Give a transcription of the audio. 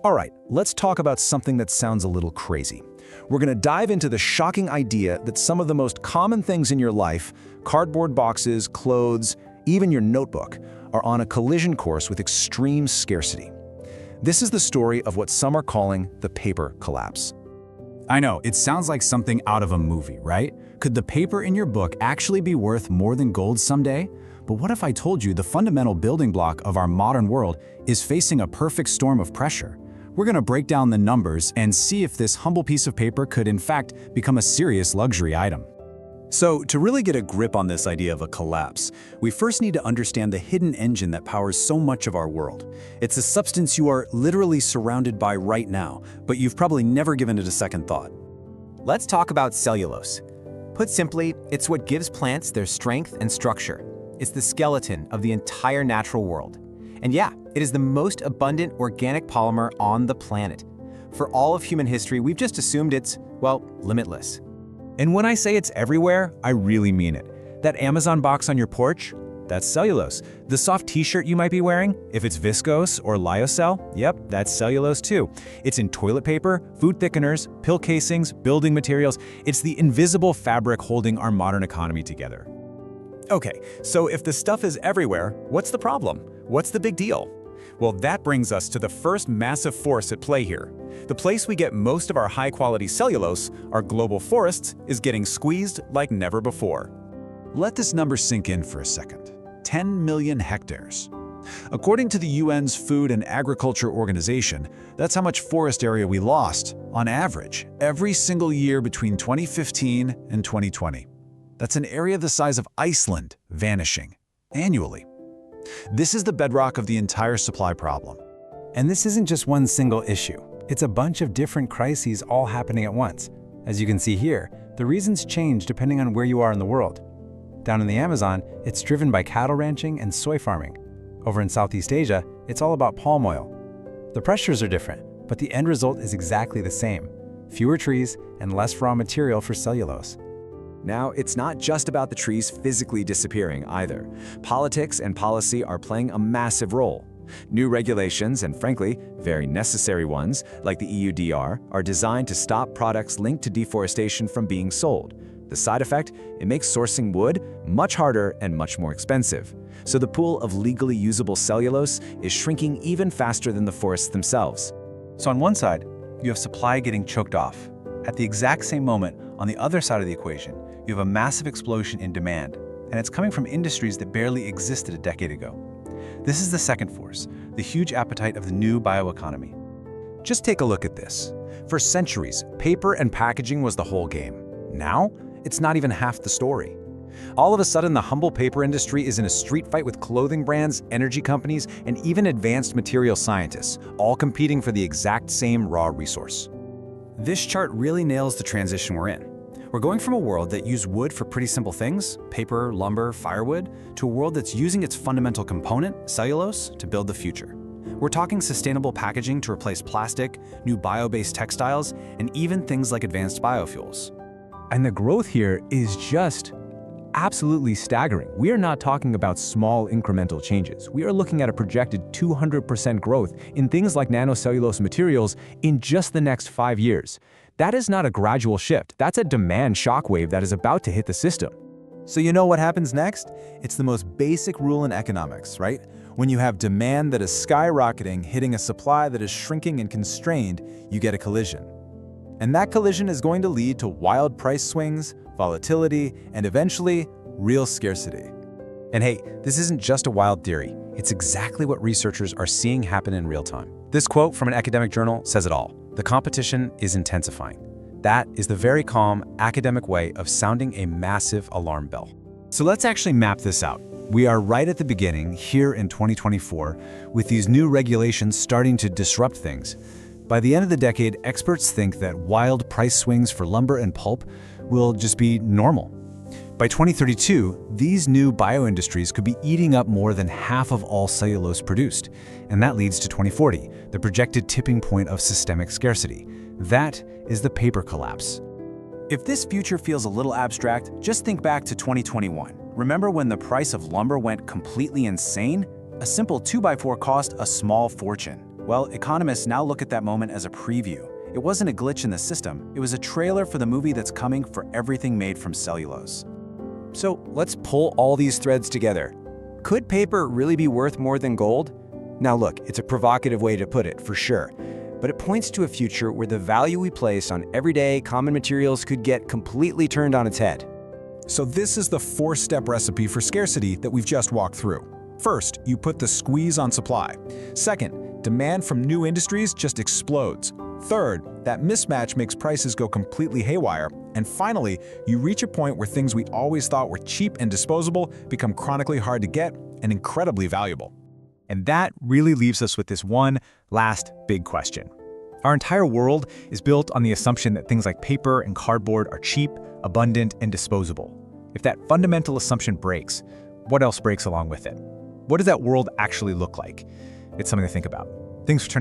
All right, let's talk about something that sounds a little crazy. We're going to dive into the shocking idea that some of the most common things in your life, cardboard boxes, clothes, even your notebook, are on a collision course with extreme scarcity. This is the story of what some are calling the paper collapse. I know, it sounds like something out of a movie, right? Could the paper in your book actually be worth more than gold someday? But what if I told you the fundamental building block of our modern world is facing a perfect storm of pressure? We're going to break down the numbers and see if this humble piece of paper could in fact become a serious luxury item. So, to really get a grip on this idea of a collapse, we first need to understand the hidden engine that powers so much of our world. It's a substance you are literally surrounded by right now, but you've probably never given it a second thought. Let's talk about cellulose. Put simply, it's what gives plants their strength and structure. It's the skeleton of the entire natural world. And yeah, it is the most abundant organic polymer on the planet. For all of human history, we've just assumed it's, well, limitless. And when I say it's everywhere, I really mean it. That Amazon box on your porch? That's cellulose. The soft t-shirt you might be wearing, if it's viscose or lyocell, yep, that's cellulose too. It's in toilet paper, food thickeners, pill casings, building materials. It's the invisible fabric holding our modern economy together. Okay, so if the stuff is everywhere, what's the problem? What's the big deal? Well, that brings us to the first massive force at play here. The place we get most of our high-quality cellulose, our global forests, is getting squeezed like never before. Let this number sink in for a second. 10 million hectares. According to the UN's Food and Agriculture Organization, that's how much forest area we lost, on average, every single year between 2015 and 2020. That's an area the size of Iceland vanishing annually. This is the bedrock of the entire supply problem. And this isn't just one single issue. It's a bunch of different crises all happening at once. As you can see here, the reasons change depending on where you are in the world. Down in the Amazon, it's driven by cattle ranching and soy farming. Over in Southeast Asia, it's all about palm oil. The pressures are different, but the end result is exactly the same: fewer trees and less raw material for cellulose. Now, it's not just about the trees physically disappearing either. Politics and policy are playing a massive role. New regulations, and frankly, very necessary ones, like the EUDR, are designed to stop products linked to deforestation from being sold. The side effect? It makes sourcing wood much harder and much more expensive. So the pool of legally usable cellulose is shrinking even faster than the forests themselves. So on one side, you have supply getting choked off. At the exact same moment, on the other side of the equation, you have a massive explosion in demand, and it's coming from industries that barely existed a decade ago. This is the second force, the huge appetite of the new bioeconomy. Just take a look at this. For centuries, paper and packaging was the whole game. Now, it's not even half the story. All of a sudden, the humble paper industry is in a street fight with clothing brands, energy companies, and even advanced material scientists, all competing for the exact same raw resource. This chart really nails the transition we're in. We're going from a world that used wood for pretty simple things, paper, lumber, firewood, to a world that's using its fundamental component, cellulose, to build the future. We're talking sustainable packaging to replace plastic, new bio-based textiles, and even things like advanced biofuels. And the growth here is just absolutely staggering. We are not talking about small incremental changes. We are looking at a projected 200% growth in things like nanocellulose materials in just the next 5 years. That is not a gradual shift. That's a demand shockwave that is about to hit the system. So you know what happens next? It's the most basic rule in economics, right? When you have demand that is skyrocketing hitting a supply that is shrinking and constrained, you get a collision. And that collision is going to lead to wild price swings, volatility, and eventually, real scarcity. And hey, this isn't just a wild theory. It's exactly what researchers are seeing happen in real time. This quote from an academic journal says it all. The competition is intensifying. That is the very calm, academic way of sounding a massive alarm bell. So let's actually map this out. We are right at the beginning, here in 2024, with these new regulations starting to disrupt things. By the end of the decade, experts think that wild price swings for lumber and pulp will just be normal. By 2032, these new bioindustries could be eating up more than half of all cellulose produced. And that leads to 2040, the projected tipping point of systemic scarcity. That is the paper collapse. If this future feels a little abstract, just think back to 2021. Remember when the price of lumber went completely insane? A simple 2x4 cost a small fortune. Well, economists now look at that moment as a preview. It wasn't a glitch in the system, it was a trailer for the movie that's coming for everything made from cellulose. So let's pull all these threads together. Could paper really be worth more than gold? Now look, it's a provocative way to put it, for sure. But it points to a future where the value we place on everyday, common materials could get completely turned on its head. So this is the four-step recipe for scarcity that we've just walked through. First, you put the squeeze on supply. Second, demand from new industries just explodes. Third, that mismatch makes prices go completely haywire. And finally, you reach a point where things we always thought were cheap and disposable become chronically hard to get and incredibly valuable. And that really leaves us with this one last big question. Our entire world is built on the assumption that things like paper and cardboard are cheap, abundant, and disposable. If that fundamental assumption breaks, what else breaks along with it? What does that world actually look like? It's something to think about. Thanks for tuning in.